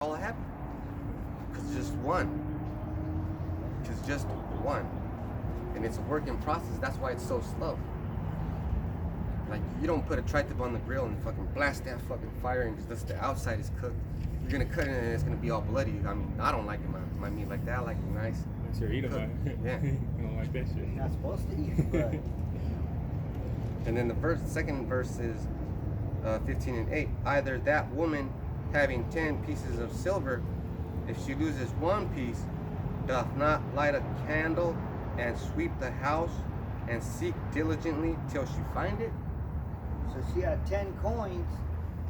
all happy. Because just one. Because just one. And it's a work in process. That's why it's so slow. Like, you don't put a tri-tip on the grill and fucking blast that fucking fire and just the outside is cooked. You're gonna cut it and it's gonna be all bloody. I mean, I don't like my meat like that. I like it nice. Sure, eat them. Yeah. I don't like that shit. You're not supposed to eat, but And then the second verse is 15 and 8. Either that woman having 10 pieces of silver, if she loses one piece, doth not light a candle and sweep the house and seek diligently till she find it. so she had 10 coins,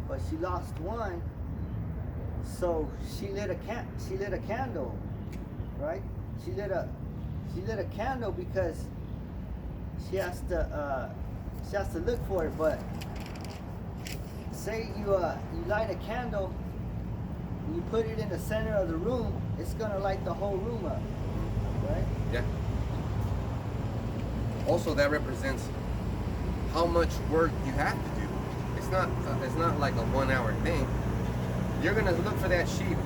but she lost one. So she lit a candle, right? She lit a candle because she has to look for it. But say you light a candle, and you put it in the center of the room, it's gonna light the whole room up, right? Yeah. Also, that represents how much work you have to do. It's not like a 1 hour thing. You're gonna look for that sheep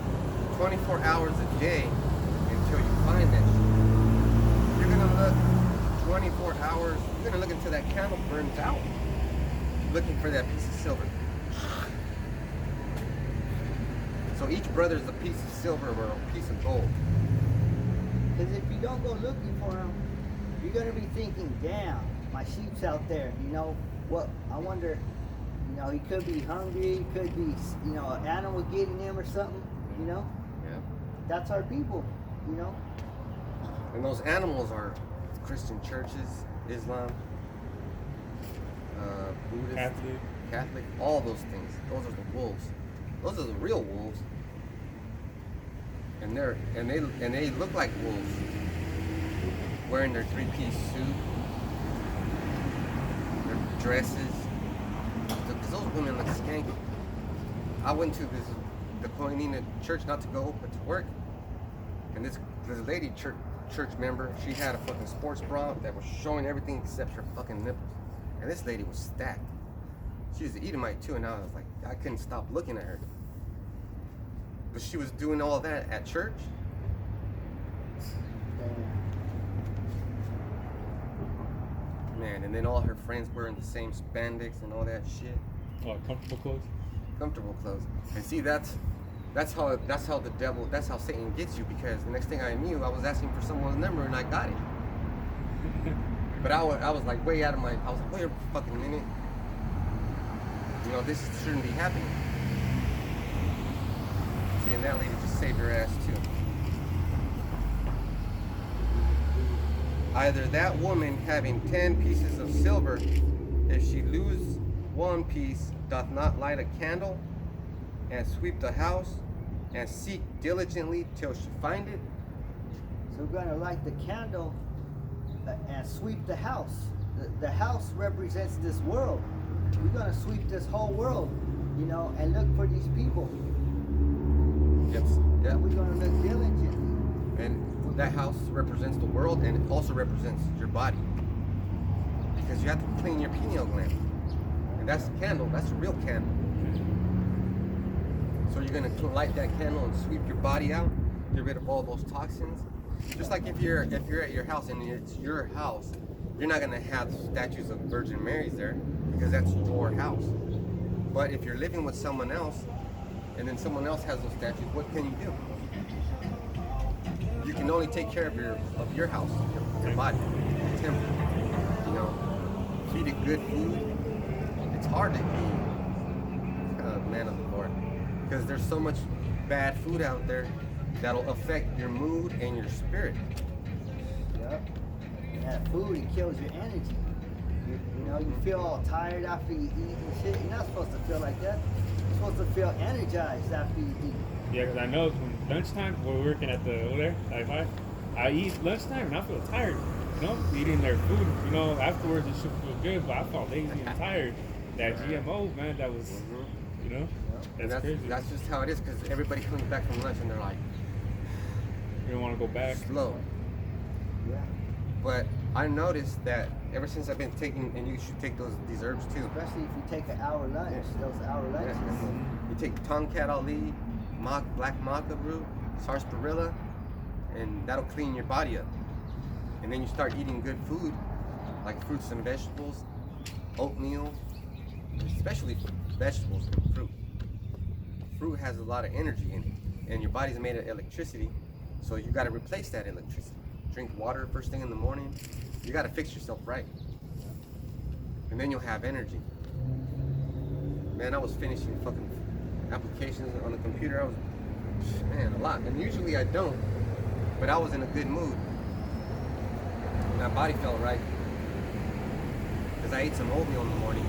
24 hours a day until you find that sheep. You're gonna look 24 hours. You're gonna look until that candle burns out, looking for that piece of silver. So each brother is a piece of silver or a piece of gold. Because if you don't go looking for them, you're gonna be thinking, "Damn, my sheep's out there." You know what? I wonder. You know, he could be hungry. He could be, an animal getting him or something. You know, Yeah. that's our people. You know, And those animals are Christian churches, Islam, Buddhist, Catholic, all those things. Those are the wolves. Those are the real wolves. And they look like wolves, wearing their three-piece suit, their dresses. Because those women look skanky. I went to the Koinina church, not to go, but to work. And this lady church member, she had a fucking sports bra that was showing everything except her fucking nipples. And this lady was stacked. She was an Edomite too, and I was like, I couldn't stop looking at her. But she was doing all that at church. Man, and then all her friends wearing the same spandex and all that shit. Oh, comfortable clothes? Comfortable clothes. And see, that's how the devil, that's how Satan gets you, because the next thing I knew, I was asking for someone's number and I got it. But I was like way out of I was like, wait a fucking minute. You know, this shouldn't be happening. See, and that lady just saved her ass too. Either that woman having 10 pieces of silver, if she lose one piece, doth not light a candle and sweep the house and seek diligently till she find it. so we're gonna light the candle and sweep the house. The house represents this world. We're gonna sweep this whole world, and look for these people. Yes. Yeah. We're gonna look diligently. And that house represents the world, and it also represents your body. Because you have to clean your pineal gland. And that's the candle, that's the real candle. So you're gonna light that candle and sweep your body out, get rid of all those toxins. Just like if you're at your house and it's your house, you're not gonna have statues of Virgin Marys there because that's your house. But if you're living with someone else, and then someone else has those statues, what can you do? You can only take care of your house, your body, your temple. Feed it good food. It's hard to eat, man of the Lord, because there's so much bad food out there that'll affect your mood and your spirit. Yep. And that food, it kills your energy. You feel all tired after you eat and shit. You're not supposed to feel like that. You're supposed to feel energized after you eat. Yeah, because I know when lunchtime, we're working at the over there, I eat lunchtime and I feel tired. Eating their food, afterwards it should feel good, but I felt lazy and tired. That GMO, man, that was, that's crazy. That's just how it is, because everybody comes back from lunch and they're like, you don't want to go back. Slow. Yeah. But I noticed that ever since I've been taking, and you should take these herbs too. Especially if you take an hour lunch, those hour lunches. You take Tongkat Ali, black maca root, sarsaparilla, and that'll clean your body up. And then you start eating good food, like fruits and vegetables, oatmeal, especially vegetables and fruit. Fruit has a lot of energy in it, and your body's made of electricity, so you got to replace that electricity. Drink water first thing in the morning. You got to fix yourself right, and then you'll have energy. Man, I was finishing fucking applications on the computer. I was, man, a lot. And usually I don't, but I was in a good mood. My body felt right because I ate some oatmeal in the morning,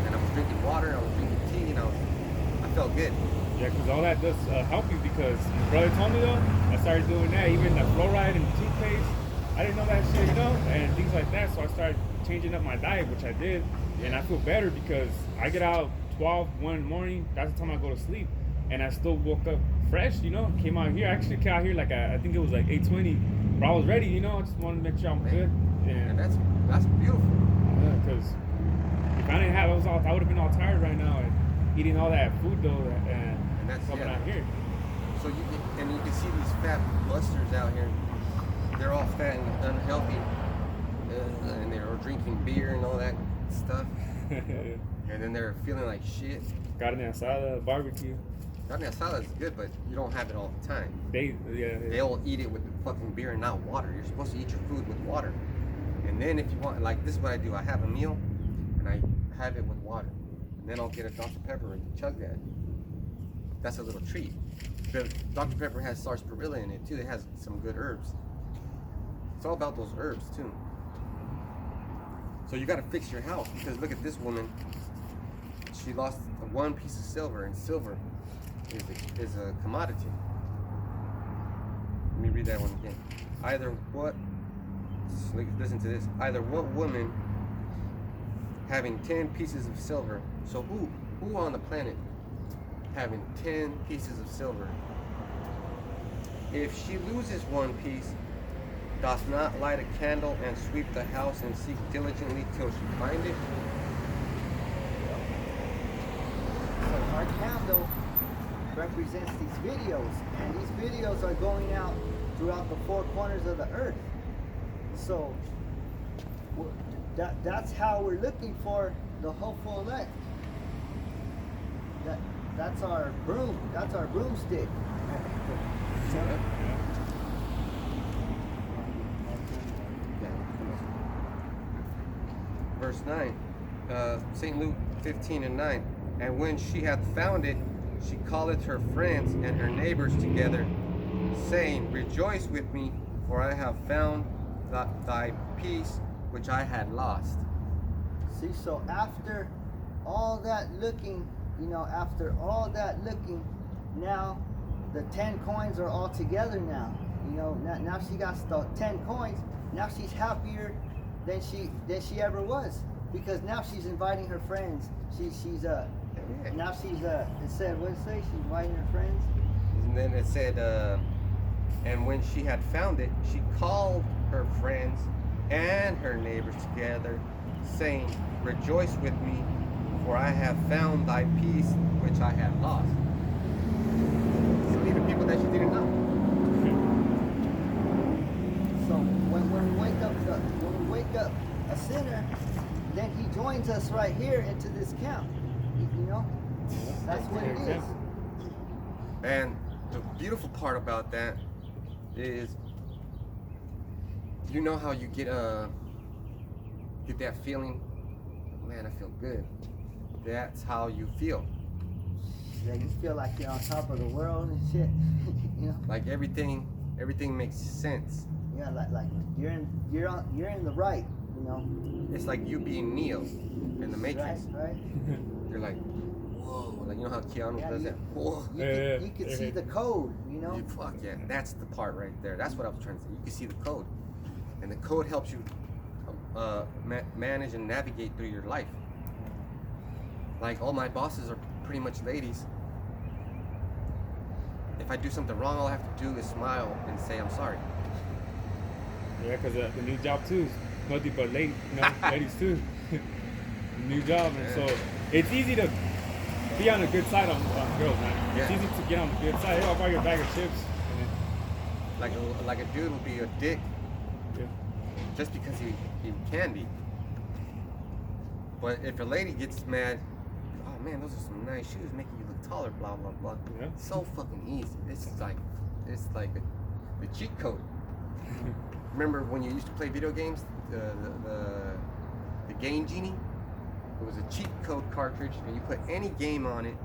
and I was drinking water. I was drinking tea, and I felt good. Yeah, because all that does help you, because my brother told me though, I started doing that, even the fluoride and the toothpaste. I didn't know that shit, and things like that. So I started changing up my diet, which I did, and I feel better because I get out 1 morning. That's the time I go to sleep, and I still woke up fresh. Came out here. I actually came out here like I think it was like 8:20, but I was ready. I just wanted to make sure I'm good. And that's beautiful. Because if I didn't have, I would have been all tired right now and eating all that food though, and that's coming out here. So you can see these fat busters out here. They're all fat and unhealthy, and they're drinking beer and all that stuff. And then they're feeling like shit. Carne asada, barbecue. Carne asada is good, but you don't have it all the time. They'll eat it with the fucking beer and not water. You're supposed to eat your food with water. And then if you want, like this is what I do. I have a meal, and I have it with water. And then I'll get a Dr. Pepper and chug that. That's a little treat. But Dr. Pepper has sarsaparilla in it too. It has some good herbs. It's all about those herbs too. So you got to fix your house, because look at this woman. She lost one piece of silver, and silver is a commodity. Let me read that one again. Listen to this. Either what woman having 10 pieces of silver, so who on the planet having 10 pieces of silver, if she loses one piece, doth not light a candle and sweep the house and seek diligently till she find it? So our candle represents these videos, and these videos are going out throughout the 4 corners of the earth. So that's how we're looking for the hopeful elect. That's our broom. That's our broomstick. Verse 9, St. Luke 15:9. And when she hath found it, she calleth her friends and her neighbors together, saying, Rejoice with me, for I have found thy peace which I had lost. See, so after all that looking, now the 10 coins are all together now. Now she got the 10 coins. Now she's happier than she ever was, because now she's inviting her friends. It said, what did it say? She's inviting her friends. And then it said, and when she had found it, she called her friends and her neighbors together, saying, Rejoice with me, for I have found thy peace which I had lost. So these are people that she didn't know. So when we wake up a sinner, then he joins us right here into this camp. That's what it is. And the beautiful part about that is, you know how you get that feeling, man, I feel good. That's how you feel. Yeah, you feel like you're on top of the world and shit. Like everything makes sense. Yeah, like you're in the right. It's like you being Neo in the Matrix. Right. You're like, whoa, like how Keanu does that. Whoa. You can see the code. Fuck yeah, that's the part right there. That's what I was trying to say. You can see the code, and the code helps you manage and navigate through your life. Like all my bosses are pretty much ladies. If I do something wrong, all I have to do is smile and say I'm sorry. Yeah, because the new job too is nothing but ladies too. New job, and so it's easy to be on the good side on girls, man. It's Yeah. easy to get on the good side. Hey, I'll buy your bag of chips. Like a dude will be a dick Yeah. just because he can be. But if a lady gets mad, oh man, those are some nice shoes, making you look taller, blah blah blah. Yeah. So fucking easy. It's like the cheat code. Remember when you used to play video games, the Game Genie? It was a cheat code cartridge, and you put any game on it,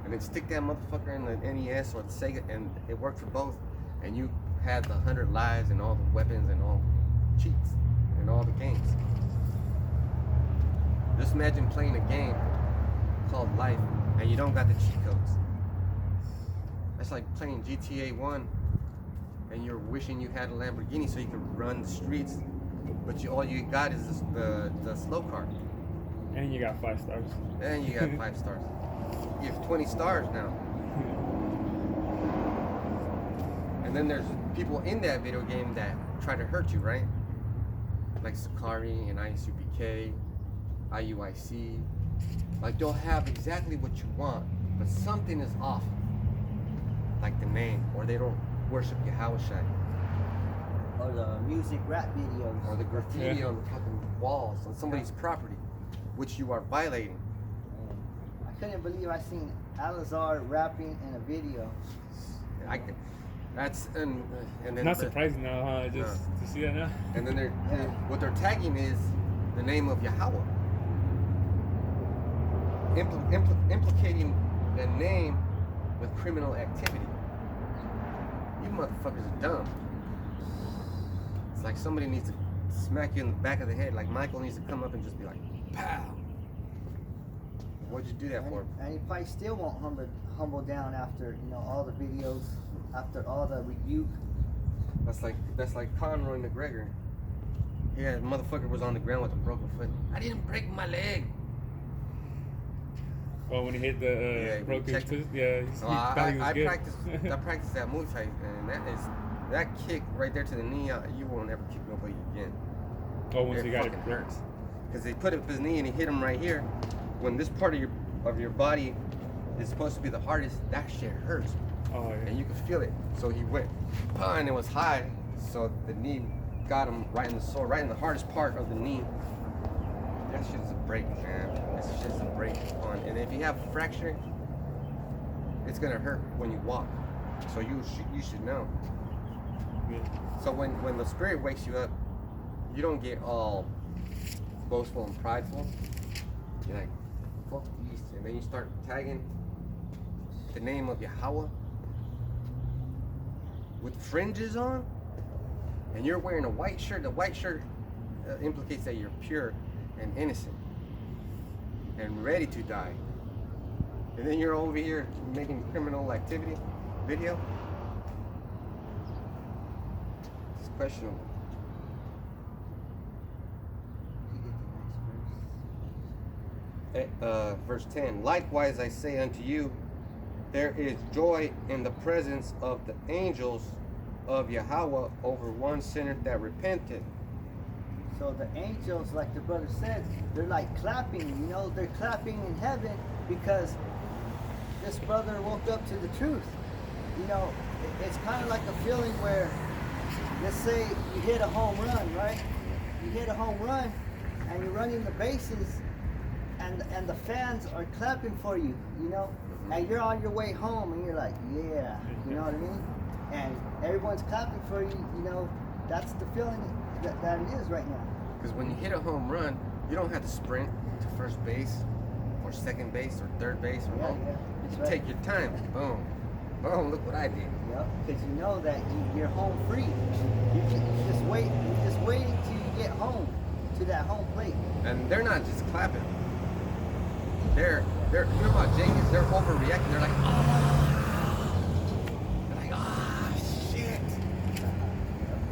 and then stick that motherfucker in the NES or the Sega, and it worked for both. And you had the 100 lives and all the weapons and all cheats and all the games. Just imagine playing a game called Life, and you don't got the cheat codes. That's like playing GTA 1, and you're wishing you had a Lamborghini so you could run the streets, but all you got is the slow car. And you got 5 stars. And you got 5 stars. You have 20 stars now. And then there's people in that video game that try to hurt you, right? Like Sakari and ISUPK, IUIC. Like they'll have exactly what you want, but something is off. Like the name, or they don't worship Yahweh Shai. Or the music rap videos. Or the graffiti Yeah. on the fucking walls on somebody's property, which you are violating. I couldn't believe I seen Alazar rapping in a video. That's and then Not surprising now, huh? Just to see that now. And then Yeah. what they're tagging is the name of Yahweh, implicating the name with criminal activity. You motherfuckers are dumb. It's like somebody needs to smack you in the back of the head. Like Michael needs to come up and just be like, pow. What'd you do that for? And he probably still won't humble down after all the videos, after all the rebuke. That's like Conroy McGregor. Yeah, the motherfucker was on the ground with a broken foot. I didn't break my leg. Oh, when he hit the Yeah, broke his checked it. twist. Yeah, he thought he was I good. practiced that Muay Thai, and that kick right there to the knee. You won't ever kick nobody again. Oh, once he got it fucking broke. hurts. Because they put up his knee and he hit him right here. When this part of your body is supposed to be the hardest, that shit hurts, Oh, yeah. and you could feel it. So he went, and it was high, so the knee got him right in the sore, right in the hardest part of the knee. That shit is a break, man. That shit is a break on. And if you have a fracture, it's gonna hurt when you walk. So you should know. Yeah. So when the spirit wakes you up, you don't get all boastful and prideful. You're like, fuck these, and then you start tagging the name of Yahweh with fringes on, and you're wearing a white shirt. The white shirt implicates that you're pure and innocent and ready to die. And then you're over here making criminal activity video. It's questionable. You get the next Verse 10. Likewise I say unto you, there is joy in the presence of the angels of Yahweh over one sinner that repenteth. So the angels, like the brother said, they're like clapping, they're clapping in heaven because this brother woke up to the truth. It's kind of like a feeling where, let's say you hit a home run, right? You hit a home run and you're running the bases and the fans are clapping for you, and you're on your way home and you're like, yeah, you know what I mean? And everyone's clapping for you, that's the feeling that it is right now. Because when you hit a home run, you don't have to sprint to first base or second base or third base or home. Yeah, You that's can right. take your time. Boom. Boom, look what I did. Yep, because you know that you're home free. You just wait till you get home to that home plate. And they're not just clapping. They're you know how Jenkins, they're overreacting. They're like, oh. They're like, ah, shit.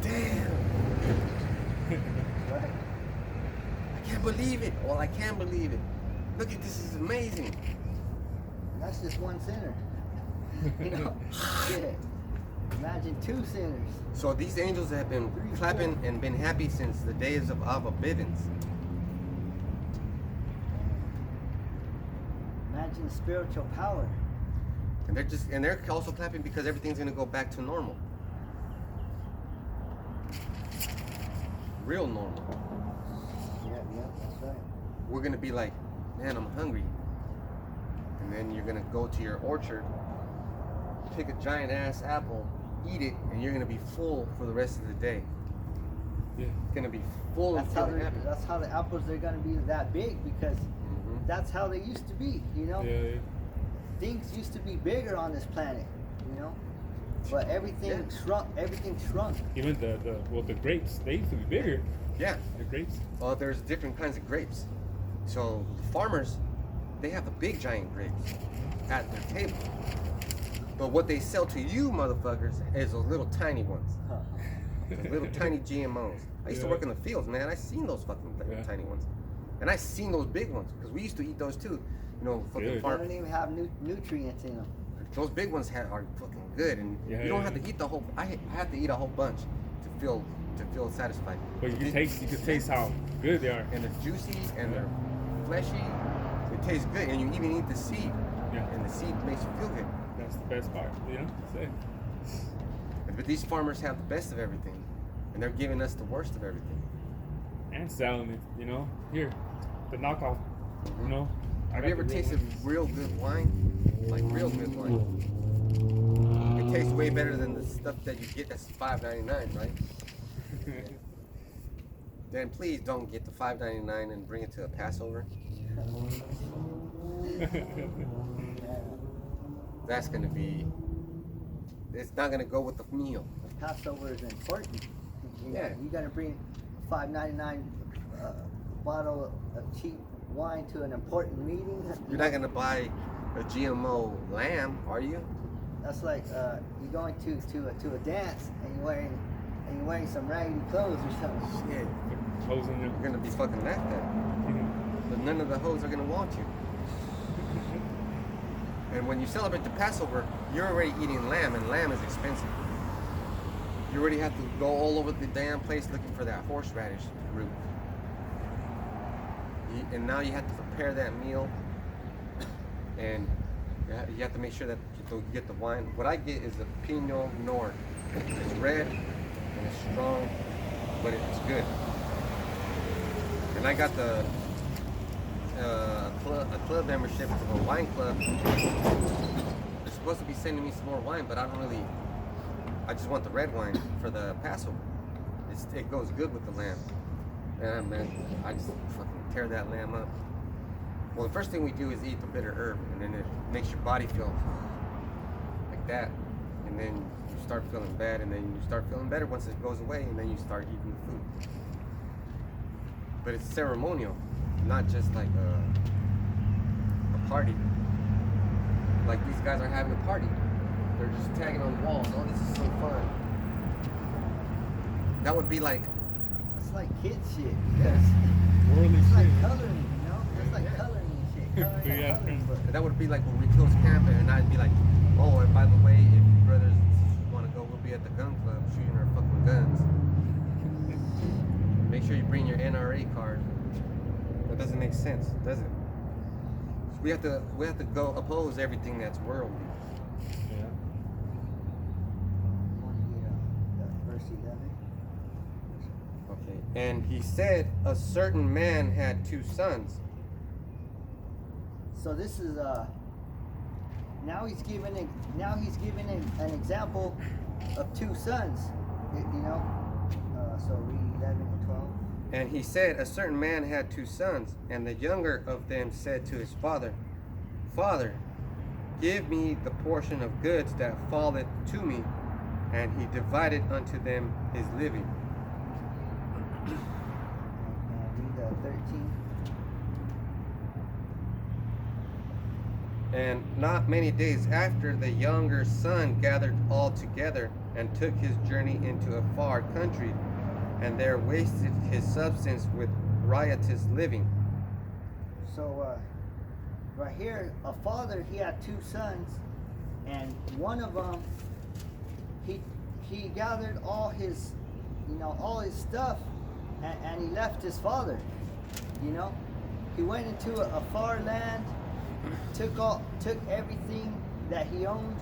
Damn. Right. I can't believe it. Well, I can believe it. Look at this, is amazing. And that's just one sinner. Shit. Imagine 2 sinners. So these angels have been clapping and been happy since the days of Abba Bivens. Imagine representing spiritual power. And they're also clapping because everything's gonna go back to normal. Real normal. Yeah, that's right. We're gonna be like, man, I'm hungry. And then you're gonna go to your orchard, pick a giant ass apple, eat it, and you're gonna be full for the rest of the day. Yeah. Gonna be full That's and how feeling happy. that's how the apples are gonna be that big, because Mhm. that's how they used to be. You know, Yeah, yeah. things used to be bigger on this planet. You know, but everything Yeah. shrunk. Everything shrunk. Even the grapes, they used to be bigger. Yeah. The grapes. There's different kinds of grapes. So farmers, they have the big giant grapes at their table. But what they sell to you motherfuckers is those little tiny ones. Those little tiny GMOs. I used to Yeah. work in the fields, man. I seen those fucking little Yeah. tiny ones. And I seen those big ones, because we used to eat those too. You know, fucking Good. They farm. don't even have nutrients in them. Those big ones are fucking good, and Yeah, you don't yeah, have to eat the whole. I have to eat a whole bunch to feel satisfied. But you can taste how good they are. And they're juicy and they're fleshy. It tastes good, and you even eat the seed, Yeah. and the seed makes you feel good. That's the best part, you know? That's it. But these farmers have the best of everything, and they're giving us the worst of everything. And selling it, you know? Here, the knockoff, you know? I Have got you ever the real tasted ones. real good wine? Like real good wine. It tastes way better than the stuff that you get that's $5.99, right? Then please don't get the $5.99 and bring it to a Passover. That's gonna be. It's not gonna go with the meal. Passover is important. Yeah. You gotta bring $5.99 bottle of cheap wine to an important meeting. You're not gonna buy a GMO lamb, are you? That's like you going to a dance and you're wearing some raggedy clothes or something. Shit. Hoes in You're them. gonna be fucking laughed at. But none of the hoes are gonna want you. And when you celebrate the Passover, you're already eating lamb, and lamb is expensive. You already have to go all over the damn place looking for that horseradish root. And now you have to prepare that meal, and you have to make sure that you get the wine. What I get is the Pinot Noir. It's red and it's strong, but it's good. And I got the a club membership to a wine club. They're supposed to be sending me some more wine, but I don't really. I just want the red wine for the Passover. It goes good with the lamb. And man, I just fucking tear that lamb up. Well, the first thing we do is eat the bitter herb, and then it makes your body feel like that. And then you start feeling bad, and then you start feeling better once it goes away, and then you start eating the food. But it's ceremonial, not just like a party. Like these guys are having a party. They're just tagging on walls. Oh, this is so fun. That would be like, It's like kid shit. Because Worldly it's like shit. coloring, you know? It's like Yeah. coloring and shit. Coloring and Yeah. coloring, but that would be like when we close camp, and I'd be like, oh, and by the way, if you brothers want to go, we'll be at the gun club shooting our fucking guns. Make sure you bring your NRA card. That doesn't make sense, does it? We have to go oppose everything that's worldly. Yeah. you want to get verse 11? Okay. And he said, a certain man had 2 sons. So this is now he's giving an example of 2 sons. You know, so read 11 and 12. And he said, a certain man had 2 sons, and the younger of them said to his father, Father, give me the portion of goods that falleth to me. And he divided unto them his living. And read 13. And not many days after, the younger son gathered all together and took his journey into a far country, and there wasted his substance with riotous living. So right here, a father, he had 2 sons, and one of them, he gathered all his, all his stuff, and he left his father. He went into a far land, took everything that he owned,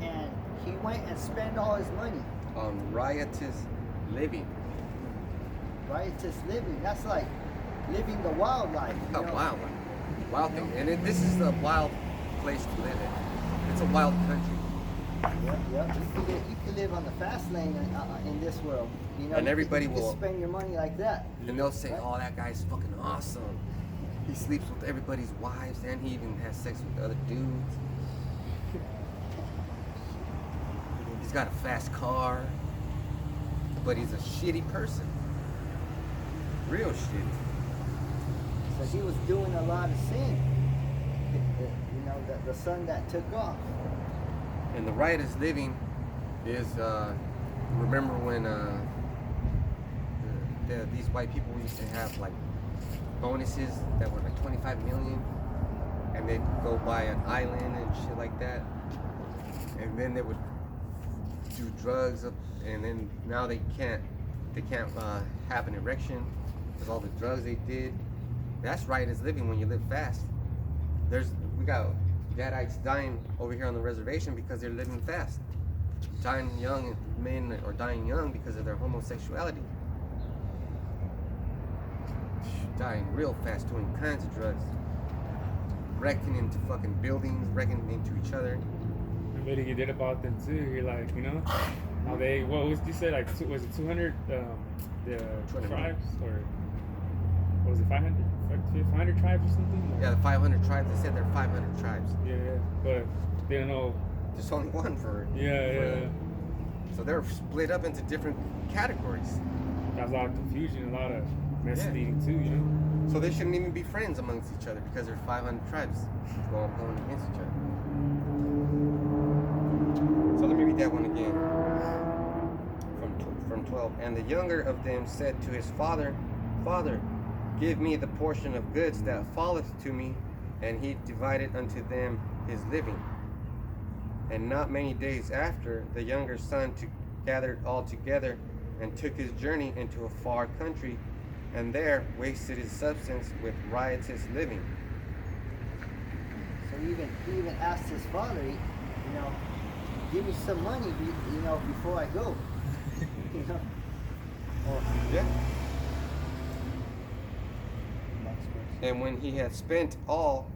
and he went and spent all his money. On riotous living. Riotous living. That's like living the wild life. You A know? wild thing. And this is a wild place to live in. It's a wild country. Yep. You could live on the fast lane in this world. You know, And everybody you could will- spend your money like that. And they'll say, Right. "Oh, that guy's fucking awesome. He sleeps with everybody's wives, and he even has sex with other dudes. He's got a fast car, but he's a shitty person. Real shitty." So he was doing a lot of sin. You know, the son that took off. And the riotous living is, remember when these white people used to have like bonuses that were like 25 million, and they'd go buy an island and shit like that, and then they would do drugs up, and then now they can't have an erection with all the drugs they did. That's riotous living when you live fast. We got Gadites dying over here on the reservation because they're living fast. Dying young, men are dying young because of their homosexuality. Dying real fast, doing kinds of drugs. Wrecking into fucking buildings, wrecking into each other. I bet you did about them too. You're like, you know, how they, what was you said, like, was it 200, the 200 tribes, or what was it, 500? 500 tribes or something? Or- Yeah, the 500 tribes, they said there are 500 tribes. Yeah, but they don't know. There's only one for... Yeah. So they're split up into different categories. That's a lot of confusion, a lot of mess Yeah. leading too, you know? So they shouldn't even be friends amongst each other because there's 500 tribes going against each other. So let me read that one again. From 12. And the younger of them said to his father, "Father, give me the portion of goods that falleth to me." And he divided unto them his living. And not many days after, the younger son gathered all together and took his journey into a far country, and there wasted his substance with riotous living. So he even asked his father, you know, give me some money, you know, before I go. You know. Or, Yeah. next question. And when he had spent all,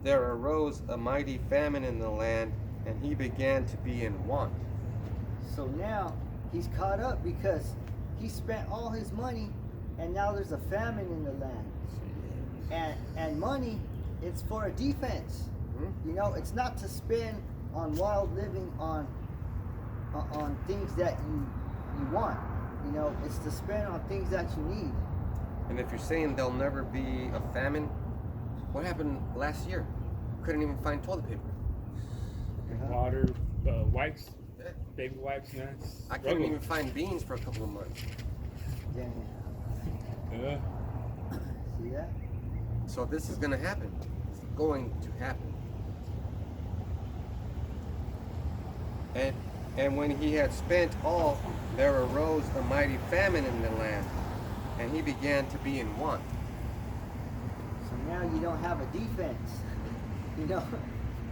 there arose a mighty famine in the land, and he began to be in want. So now he's caught up because he spent all his money, and now there's a famine in the land. And money, it's for a defense. Hmm? You know, it's not to spend on wild living on things that you want. You know, it's to spend on things that you need. And if you're saying there'll never be a famine, what happened last year? Couldn't even find toilet paper. Water, wipes, Yeah. baby wipes, man. it's I couldn't struggle. even find beans for a couple of months. Then, Yeah. see that? So this is gonna happen. It's going to happen. And when he had spent all, there arose a mighty famine in the land, and he began to be in want. So now you don't have a defense. You know,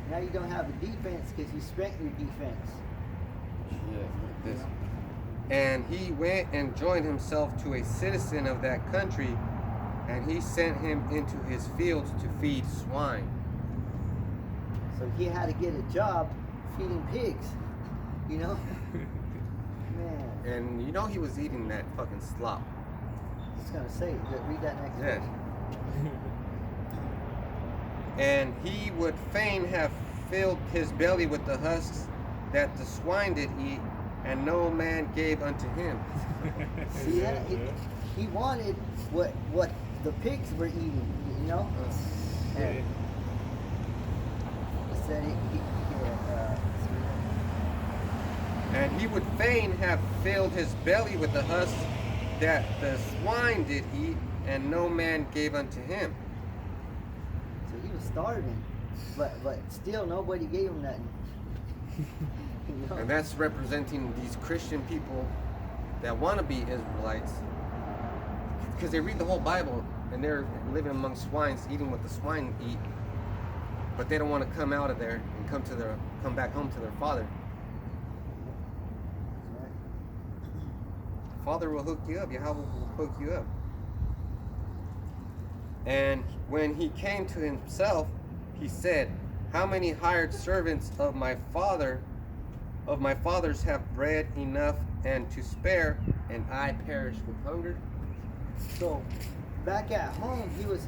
now you don't have a defense because you spent your defense. Yeah, look at this. And he went and joined himself to a citizen of that country, and he sent him into his fields to feed swine. So he had to get a job feeding pigs. You know, man. And you know he was eating that fucking slop. Just gonna say, read that next Yeah. verse. And he would fain have filled his belly with the husks that the swine did eat, and no man gave unto him. See that? He wanted what the pigs were eating. You know. Yeah. He said And he would fain have filled his belly with the husks that the swine did eat, and no man gave unto him. So he was starving, but still nobody gave him nothing. You know? And that's representing these Christian people that want to be Israelites, because they read the whole Bible and they're living among swines, eating what the swine eat, but they don't want to come out of there and come back home to their father. Right. Father will hook you up. Yahweh will hook you up. And when he came to himself, he said, "How many hired servants of my father's have bread enough and to spare, and I perish with hunger?" So back at home, he was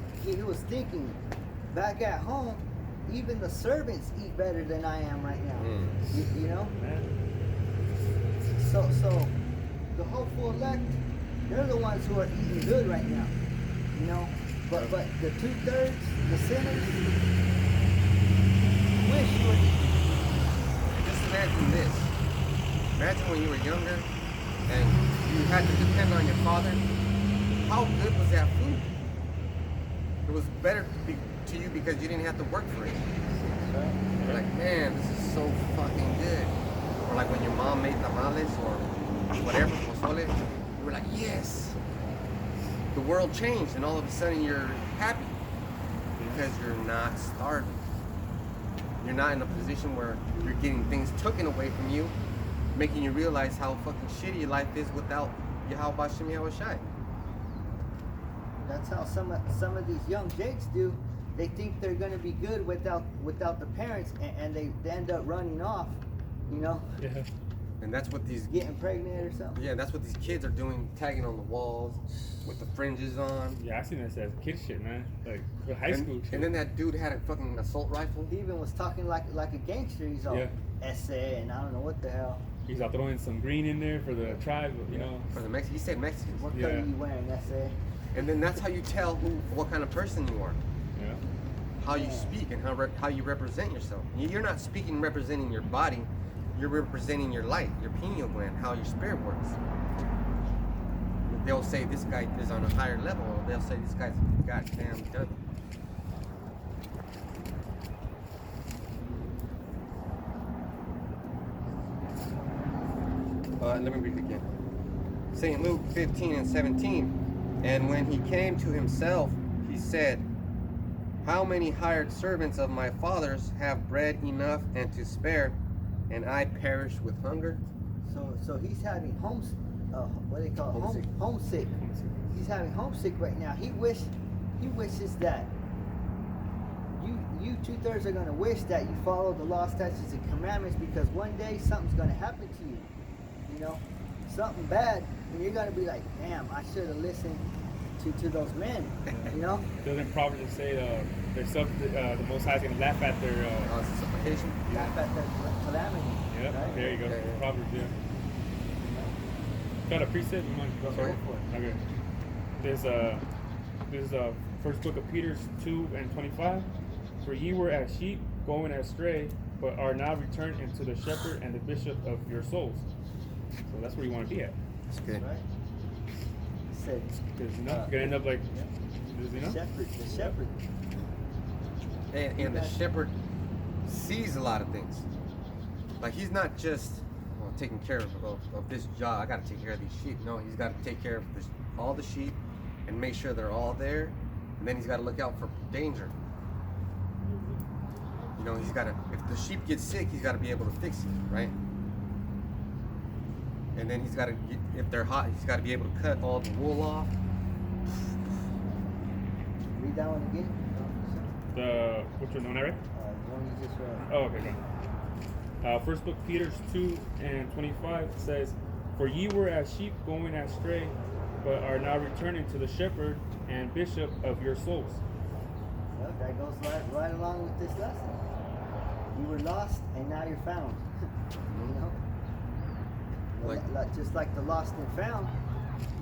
thinking, back at home, even the servants eat better than I am right now. You know? So the hopeful elect, they're the ones who are eating good right now. You know? But the 2/3, the sinners, wish you were eating. Just imagine this. Imagine when you were younger and you had to depend on your father. How good was that food? It was better to you because you didn't have to work for it. You're like, man, this is so fucking good. Or like when your mom made tamales or whatever, pozole, you were like, yes. The world changed and all of a sudden you're happy because you're not starving. You're not in a position where you're getting things taken away from you, making you realize how fucking shitty life is without Yahweh Bashem Yahweh Shai. That's how some of these young jakes do. They think they're gonna be good without the parents, and they end up running off. You know, Yeah. And that's what these getting pregnant or something. yeah, that's what these kids are doing, tagging on the walls with the fringes on. Yeah, I seen that as kid shit, man. Like for high school shit. And then that dude had a fucking assault rifle. He even was talking like a gangster. He's all Yeah. essay and I don't know what the hell. He's out throwing some green in there for the tribe, you know. For the he said Mexicans. What Yeah. color you wearing, essay? And then that's how you tell what kind of person you are. Yeah. How you Yeah. speak and how you represent yourself. You're not speaking representing your body. You're representing your light, your pineal gland, how your spirit works. They'll say this guy is on a higher level, or they'll say this guy's goddamn done. Let me read it again. St. Luke 15:17. And when he came to himself, he said, "How many hired servants of my father's have bread enough and to spare, and I perish with hunger?" So he's having what do they call it? Homesick. Homesick. He's having homesick right now. He wishes that you 2/3 are gonna wish that you follow the law, statutes, and commandments, because one day something's gonna happen to you. You know, something bad, and you're gonna be like, damn, I should have listened to those men. You know? Doesn't Proverbs say the Most High is gonna laugh at their Supplication. Laugh at the calamity. yeah, right? there you go. Yeah, yeah. Proverbs, yeah. Got a precept? You want to go Sorry? for it. Okay. There's first book of Peter 2:25. For ye were as sheep going astray, but are now returned into the shepherd and the bishop of your souls. So that's where you want to be at. That's good. Right? He said, Because you're gonna end up like, you know? the shepherd. And the shepherd sees a lot of things. Like he's not just taking care of this job. I got to take care of these sheep. No, he's got to take care of all the sheep and make sure they're all there. And then he's got to look out for danger. You know, he's got to, if the sheep gets sick, he's got to be able to fix it, right? And then he's got to, if they're hot, he's got to be able to cut all the wool off. Read that one again. Which one, I read? The one you just read. Oh, okay. First book Peter 2:25 says, "For ye were as sheep going astray, but are now returning to the shepherd and bishop of your souls." Well, that goes right along with this lesson. You were lost and now you're found. You know? Just like the lost and found.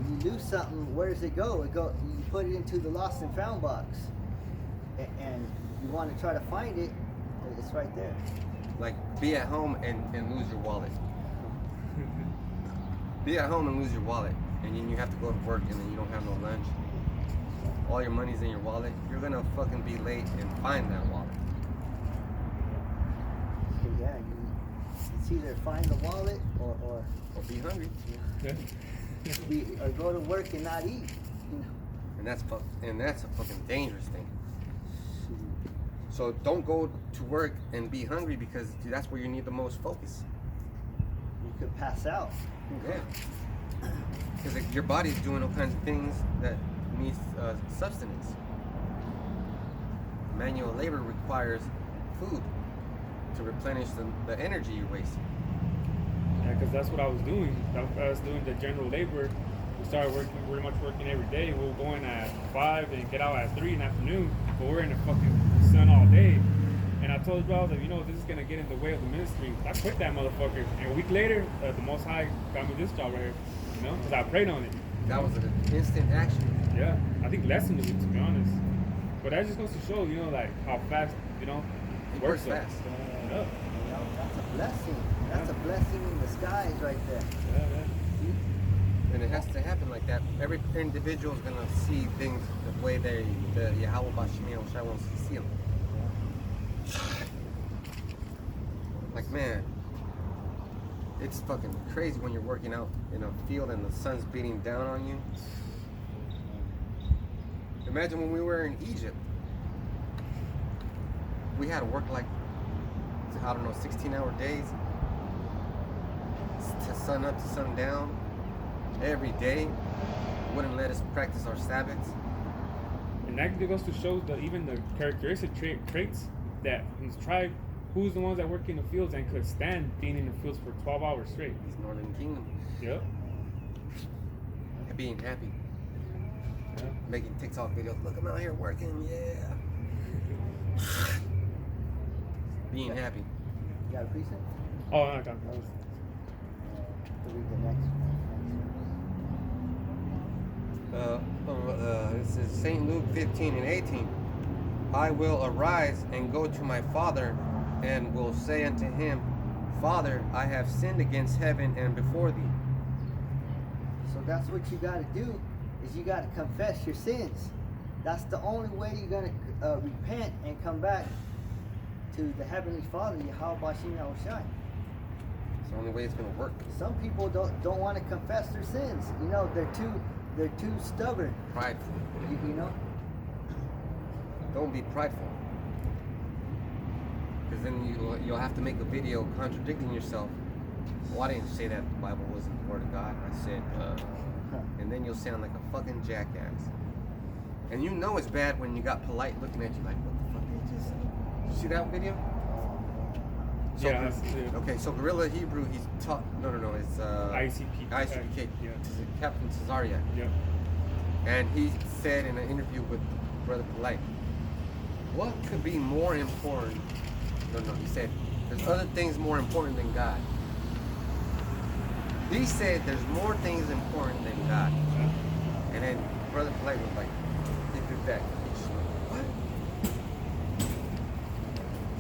You lose something, where does it go? You put it into the lost and found box. And you want to try to find it, it's right there. Like, be at home and lose your wallet. Be at home and lose your wallet. And then you have to go to work and then you don't have no lunch. All your money's in your wallet. You're gonna fucking be late and find that wallet. So yeah, it's either find the wallet or Or be hungry. or go to work and not eat. You know? And that's a fucking dangerous thing. So don't go to work and be hungry because that's where you need the most focus. You could pass out. Yeah. Because your body's doing all kinds of things that needs substance. Manual labor requires food to replenish the energy you're wasting. Yeah, because that's what I was doing. I was doing the general labor. We started working, pretty much working every day. We were going at 5 and get out at 3 in the afternoon. But we're in the fucking sun all day. And I told bro, that, you know, this is going to get in the way of the ministry. I quit that motherfucker. And a week later, the Most High got me this job right here. You know, because I prayed on it. That was an instant action. Yeah, I think less than a week, to be honest. But that just goes to show, you know, like how fast, you know, It works fast. Yeah. You know, that's a blessing. That's a blessing in disguise right there. Yeah. And it has to happen like that. Every individual is gonna see things the way the Yahweh Bashim Yahushua wants to see them. Like, man, it's fucking crazy when you're working out in a field and the sun's beating down on you. Imagine when we were in Egypt. We had to work like, I don't know, 16-hour days. To sun up to sun down. Every day. Wouldn't let us practice our Sabbaths. And that goes to show that even the characteristic traits that his tribe, who's the ones that work in the fields and could stand being in the fields for 12 hours straight. These Northern Kingdom. Yep. Being happy. Yeah. Making TikTok videos. Look, I'm out here working, yeah. Being happy. You got a precept? Oh, no, no, no. To read the next one. This is St. Luke 15 and 18. I will arise and go to my father and will say unto him, Father, I have sinned against heaven and before thee. So that's what you got to do, is you got to confess your sins. That's the only way you're going to repent and come back to the Heavenly Father, Yahweh Bashim Yahushua. It's the only way it's going to work. Some people don't want to confess their sins. You know, they're too stubborn. Prideful. You know. Don't be prideful. Because then you'll have to make a video contradicting yourself. Well, I didn't say that the Bible wasn't the Word of God. I said, and then you'll sound like a fucking jackass. And you know it's bad when you got polite looking at you like, what the fuck did you just say? Did you see that video? So, Yeah, that's it. okay, so Gorilla Hebrew, he's taught, no, it's ICP. ICPK, Yeah. Captain Cesaria. Yep. And he said in an interview with Brother Polite, what could be more important? No, he said, there's other things more important than God. He said there's more things important than God. Yeah. And then Brother Polite was like, he did that.